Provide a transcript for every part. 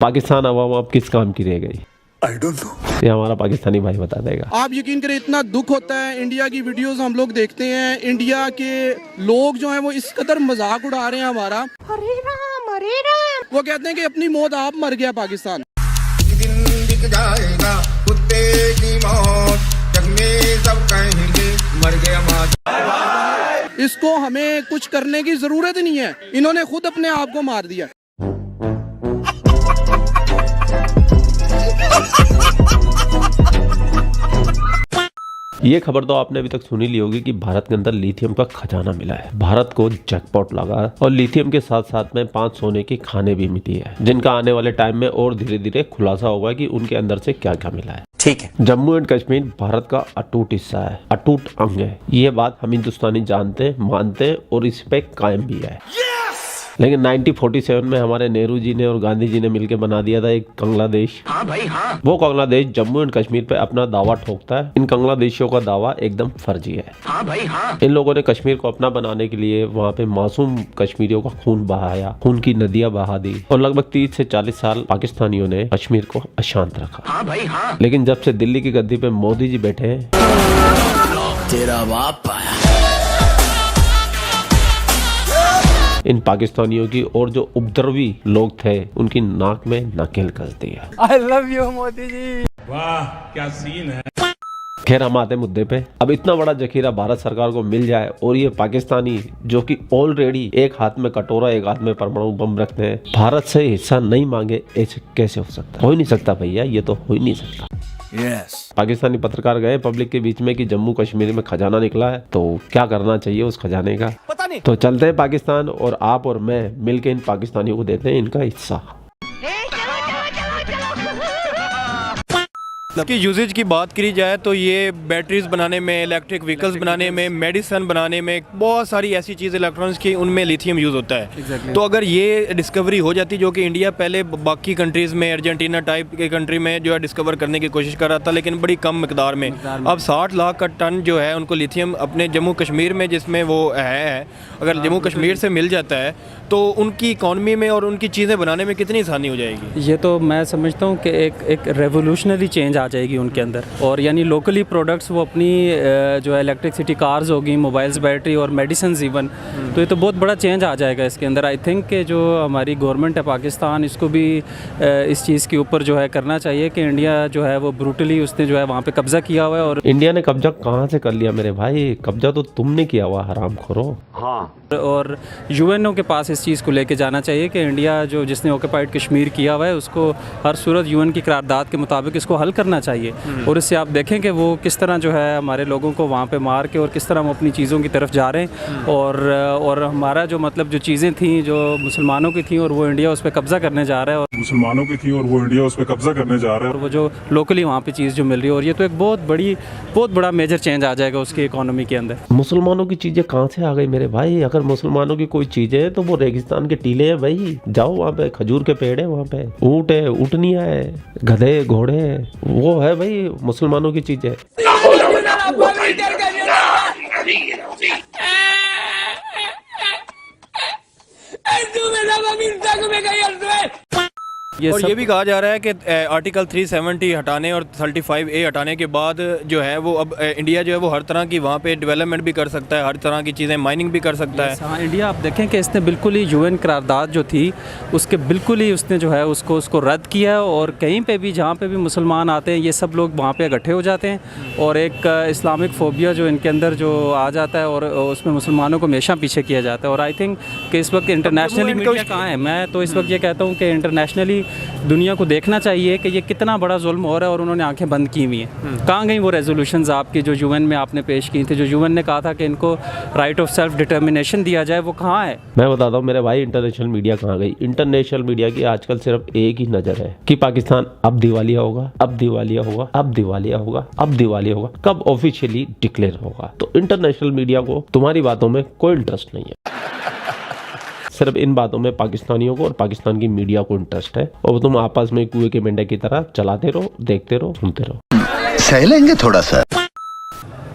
पाकिस्तान अवाम अब किस काम की रह गई? I don't know. ये हमारा पाकिस्तानी भाई बता देगा। आप यकीन करें, इतना दुख होता है। इंडिया की वीडियोस हम लोग देखते हैं, इंडिया के लोग जो हैं वो इस कदर मजाक उड़ा रहे हैं हमारा। हरे राम हरे राम। वो कहते हैं कि अपनी मौत आप मर गया पाकिस्तान। दिन दिख जाएगा कुत्ते की मौत, जग में सब कहेंगे मर गया माँ। इसको हमें कुछ करने की जरूरत ही नहीं है, इन्होंने खुद अपने आप को मार दिया। ये खबर तो आपने अभी तक सुनी ली होगी कि भारत के अंदर लिथियम का खजाना मिला है। भारत को जैकपॉट लगा और लिथियम के साथ साथ में 5 सोने की खाने भी मिली है, जिनका आने वाले टाइम में और धीरे धीरे खुलासा होगा कि उनके अंदर से क्या क्या मिला है। ठीक है, जम्मू एंड कश्मीर भारत का अटूट हिस्सा है, अटूट अंग है। ये बात हम हिंदुस्तानी जानते हैं, मानते हैं और इस पे कायम भी है। लेकिन 1947 में हमारे नेहरू जी ने और गांधी जी ने मिलकर बना दिया था एक कंगलादेश। हाँ भाई हाँ। वो कंगलादेश जम्मू एंड कश्मीर पे अपना दावा ठोकता है। इन कंगलादेशियों का दावा एकदम फर्जी है। हाँ भाई हाँ। इन लोगों ने कश्मीर को अपना बनाने के लिए वहाँ पे मासूम कश्मीरियों का खून बहाया, खून की नदियां बहा दी और लगभग 30 से 40 साल पाकिस्तानियों ने कश्मीर को अशांत रखा। हाँ भाई हाँ। लेकिन जब से दिल्ली की गद्दी पे मोदी जी बैठे हैं, तेरा बाप आया। इन पाकिस्तानियों की और जो उपद्रवी लोग थे उनकी नाक में नकेल कसती है। I love you Modi ji. वाह क्या सीन है। खैर, हम आते मुद्दे पे। अब इतना बड़ा जखीरा भारत सरकार को मिल जाए और ये पाकिस्तानी जो कि ऑलरेडी एक हाथ में कटोरा एक हाथ में परमाणु बम रखते हैं, भारत से हिस्सा नहीं मांगे, ऐसे कैसे हो सकता? हो ही नहीं सकता भैया, ये तो हो ही नहीं सकता। Yes. पाकिस्तानी पत्रकार गए पब्लिक के बीच में कि जम्मू कश्मीर में खजाना निकला है, तो क्या करना चाहिए उस खजाने का? पता नहीं। तो चलते हैं पाकिस्तान और आप और मैं मिलके इन पाकिस्तानियों को देते हैं इनका हिस्सा। की यूजेज की बात करी जाए तो ये बैटरीज बनाने में, इलेक्ट्रिक व्हीकल्स बनाने में, मेडिसिन बनाने में, बहुत सारी ऐसी चीज़ इलेक्ट्रॉनिक्स की उनमें लिथियम यूज़ होता है। तो अगर ये डिस्कवरी हो जाती, जो कि इंडिया पहले बाकी कंट्रीज़ में, अर्जेंटीना टाइप के कंट्री में जो है डिस्कवर करने की कोशिश कर रहा था, लेकिन बड़ी कम मिकदार में। अब 60 लाख का टन जो है उनको लिथियम अपने जम्मू कश्मीर में, जिसमें वो है, अगर जम्मू कश्मीर से मिल जाता है तो उनकी इकॉनमी में और उनकी चीज़ें बनाने में कितनी आसानी हो जाएगी। ये तो मैं समझता हूँ कि एक रेवोल्यूशनरी चेंज आ जाएगी उनके अंदर। और यानी लोकली प्रोडक्ट्स वो अपनी जो है इलेक्ट्रिसिटी कार्स होगी, मोबाइल्स, बैटरी और मेडिसिन इवन, तो ये तो बहुत बड़ा चेंज आ जाएगा इसके अंदर। आई थिंक कि जो हमारी गवर्नमेंट है पाकिस्तान, इसको भी इस चीज़ के ऊपर जो है करना चाहिए कि इंडिया जो है वो ब्रूटली उसने जो है वहाँ पे कब्जा किया हुआ है। और इंडिया ने कब्जा कहाँ से कर लिया मेरे भाई? कब्जा तो तुमने किया हुआ, हरामखोरो। और यूएनओ के पास इस चीज़ को लेके जाना चाहिए कि इंडिया जो जिसने ऑक्यूपाइड कश्मीर किया हुआ है उसको हर सूरत यूएन की करारदाद के मुताबिक इसको हल करना चाहिए। और इससे आप देखें कि वो किस तरह जो है हमारे लोगों को वहाँ पे मार के और किस तरह हम अपनी चीज़ों की तरफ जा रहे हैं। और हमारा जो मतलब जो चीज़ें थी जो मुसलमानों की थी और वो इंडिया उस पर कब्ज़ा करने जा रहा है, और मुसलमानों की थी और वो इंडिया उस पर कब्जा करने जा रहा है। और वो जो लोकली वहाँ पे चीज़ जो मिल रही है, और ये तो एक बहुत बड़ा मेजर चेंज आ जाएगा उसकी इकोनॉमी के अंदर। मुसलमानों की चीजें कहाँ से आ गई मेरे भाई? अगर मुसलमानों की कोई चीजें है तो वो रेगिस्तान के टीले हैं भाई। जाओ वहाँ पे, खजूर के पेड़ है, वहाँ पे ऊँट है, ऊँटनियाँ है, गधे घोड़े हैं, वो है भाई मुसलमानों की चीजें। और ये भी कहा जा रहा है कि आर्टिकल 370 हटाने और 35A हटाने के बाद जो है वो अब इंडिया जो है वो हर तरह की वहाँ पे डेवलपमेंट भी कर सकता है, हर तरह की चीज़ें, माइनिंग भी कर सकता है। हाँ, इंडिया आप देखें कि इसने बिल्कुल ही यूएन करारदाद जो थी उसके बिल्कुल ही उसने जो है उसको रद्द किया है। और कहीं पे भी जहाँ पे भी मुसलमान आते हैं ये सब लोग वहाँ पे इकट्ठे हो जाते हैं और एक इस्लामिक फोबिया जो इनके अंदर जो आ जाता है और उसमें मुसलमानों को हमेशा पीछे किया जाता है। और आई थिंक कि इस वक्त इंटरनेशनली मीडिया कहाँ है? मैं तो इस वक्त ये कहता हूँ कि इंटरनेशनली दुनिया को देखना चाहिए कि ये कितना बड़ा जुल्म हो रहा है और उन्होंने आंखें बंद की हुई हैं। कहाँ गई वो रेजोल्यूशंस आपकी जो यूएन में आपने पेश की थी, जो यूएन ने कहा था कि इनको राइट ऑफ सेल्फ डिटर्मिनेशन दिया जाए, वो कहाँ है? मैं बताता हूँ मेरे भाई, इंटरनेशनल मीडिया कहाँ गई? इंटरनेशनल मीडिया की आजकल सिर्फ एक ही नजर है कि पाकिस्तान अब दिवालिया होगा, अब दिवालिया होगा, अब दिवालिया होगा, अब दिवालिया होगा, कब ऑफिशियली डिक्लेयर होगा। तो इंटरनेशनल मीडिया को तुम्हारी बातों में कोई इंटरेस्ट नहीं है। सिर्फ इन बातों में पाकिस्तानियों को और पाकिस्तान की मीडिया को इंटरेस्ट है, और तुम आपस में कुएं के मेंढक की तरह चलाते रहो, देखते रहो, सुनते रहो। सह लेंगे थोड़ा सा।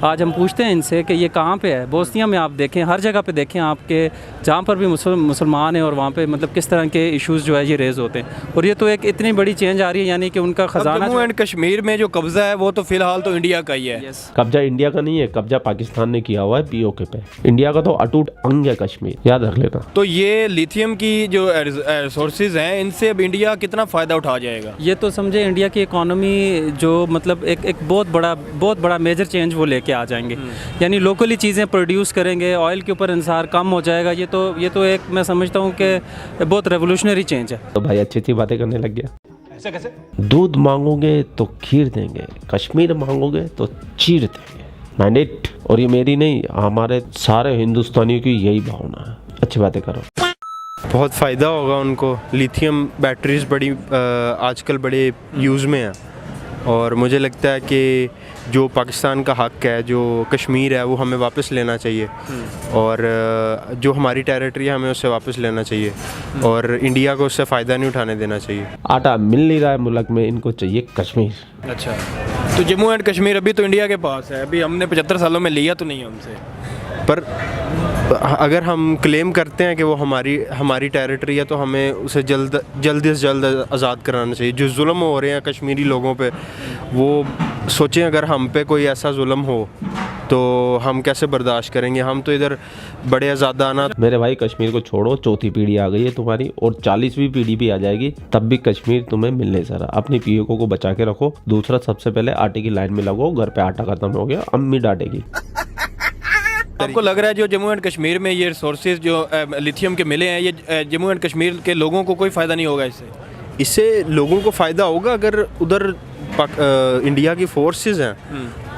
आज हम पूछते हैं इनसे कि ये कहाँ पे है। बोस्निया में आप देखें, हर जगह पे देखें आपके जहाँ पर भी मुसलमान हैं और वहाँ पे मतलब किस तरह के इश्यूज़ जो है ये रेज़ होते हैं। और ये तो एक इतनी बड़ी चेंज आ रही है, यानी कि उनका ख़जाना जम्मू एंड कश्मीर में जो कब्ज़ा है वो तो फ़िलहाल तो इंडिया का ही है। कब्जा इंडिया का नहीं है, कब्जा पाकिस्तान ने किया हुआ है पीओके पे। इंडिया का तो अटूट अंग है कश्मीर, याद रख लेना। तो ये लिथियम की जो रिसोर्सेज हैं इनसे अब इंडिया कितना फ़ायदा उठा जाएगा? ये तो समझे इंडिया की इकोनॉमी जो मतलब एक बहुत बड़ा मेजर चेंज वो लेके आ जाएंगे। यानी लोकली चीज़ें प्रोड्यूस करेंगे, ऑयल के ऊपर इंसार कम हो जाएगा। ये तो एक मैं समझता हूँ कि बहुत रेवोल्यूशनरी चेंज है। तो भाई अच्छी अच्छी बातें करने लग गया। ऐसे कैसे? दूध मांगोगे तो खीर देंगे, कश्मीर मांगोगे तो चीर देंगे। मैंडेट। और ये मेरी नहीं, हमारे सारे हिंदुस्तानियों की यही भावना है। अच्छी बातें करो। बहुत फ़ायदा होगा उनको। लिथियम बैटरीज बड़ी आजकल बड़े यूज़ में हैं और मुझे लगता है कि जो पाकिस्तान का हक़ है, जो कश्मीर है, वो हमें वापस लेना चाहिए और जो हमारी टेरिटरी है हमें उससे वापस लेना चाहिए और इंडिया को उससे फ़ायदा नहीं उठाने देना चाहिए। आटा मिल नहीं रहा है मुल्क में, इनको चाहिए कश्मीर। अच्छा, तो जम्मू एंड कश्मीर अभी तो इंडिया के पास है, अभी हमने 75 सालों में लिया तो नहीं है उनसे। पर अगर हम क्लेम करते हैं कि वो हमारी टेरिटरी है तो हमें उसे जल्द से जल्द आज़ाद कराना चाहिए। जो जुल्म हो रहे हैं कश्मीरी लोगों पे, वो सोचें अगर हम पे कोई ऐसा जुल्म हो तो हम कैसे बर्दाश्त करेंगे। हम तो इधर बड़े आज़ादाना। मेरे भाई कश्मीर को छोड़ो, चौथी पीढ़ी आ गई है तुम्हारी और 40वीं पीढ़ी भी आ जाएगी, तब भी कश्मीर तुम्हें मिल नहीं सकता। अपनी पीओके को बचा के रखो। दूसरा, सबसे पहले आटे की लाइन में लगो। घर पे आटा खत्म हो गया, अम्मी डांटेगी। आपको लग रहा है जो जम्मू एंड कश्मीर में ये रिसोर्सेज जो लिथियम के मिले हैं, ये जम्मू एंड कश्मीर के लोगों को कोई फ़ायदा नहीं होगा इससे? इससे लोगों को फ़ायदा होगा अगर उधर इंडिया की फोर्सेस हैं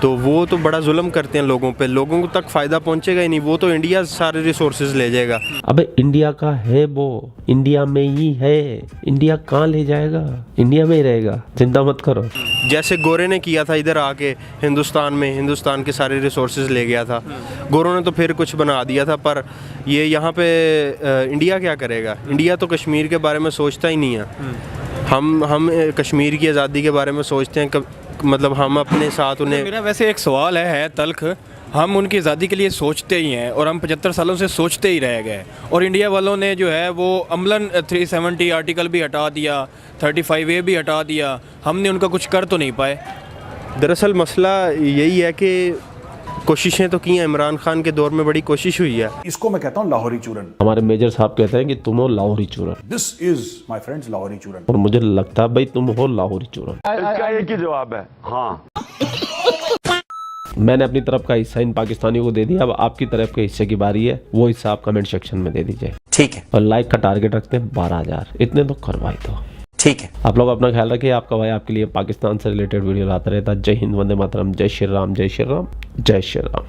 तो वो तो बड़ा जुल्म करते हैं लोगों पे। लोगों को तक फ़ायदा पहुंचेगा ही नहीं, वो तो इंडिया सारे रिसोर्सेज ले जाएगा। अबे इंडिया का है वो, इंडिया में ही है। इंडिया कहाँ ले जाएगा? इंडिया में ही रहेगा, चिंता मत करो। जैसे गोरे ने किया था इधर आके हिंदुस्तान के सारे रिसोर्सेज ले गया था। गोरों ने तो फिर कुछ बना दिया था, पर ये यहाँ पे इंडिया क्या करेगा? इंडिया तो कश्मीर के बारे में सोचता ही नहीं है। हम कश्मीर की आज़ादी के बारे में सोचते हैं, मतलब हम अपने साथ उन्हें। मेरा वैसे एक सवाल है तल्ख, हम उनकी आज़ादी के लिए सोचते ही हैं और हम 75 सालों से सोचते ही रह गए और इंडिया वालों ने जो है वो अमलन 370 आर्टिकल भी हटा दिया, 35A भी हटा दिया। हमने उनका कुछ कर तो नहीं पाए। दरअसल मसला यही है कि कोशिशें तो की हैं, इमरान खान के दौर में बड़ी कोशिश हुई है। इसको मैं कहता हूँ लाहौरी चूरन। हमारे मेजर साहब कहते हैं कि तुम हो लाहौरी चूरन। This is my friends Lahori चूरन। और मुझे लगता है भाई तुम हो लाहौरी चूरन। इसका एक ही जवाब है, हाँ। मैंने अपनी तरफ का हिस्सा इन पाकिस्तानियों को दे दिया, अब आपकी तरफ के हिस्से की बारी है। वो हिस्सा आप कमेंट सेक्शन में दे दीजिए, ठीक है। और लाइक का टारगेट रखते हैं 12,000, इतने तो करवाई दो, ठीक है। आप लोग अपना ख्याल रखिए। आपका भाई आपके लिए पाकिस्तान से रिलेटेड वीडियो लाता रहता है। जय हिंद, वंदे मातरम, जय श्री राम, जय श्री राम, जय श्री राम।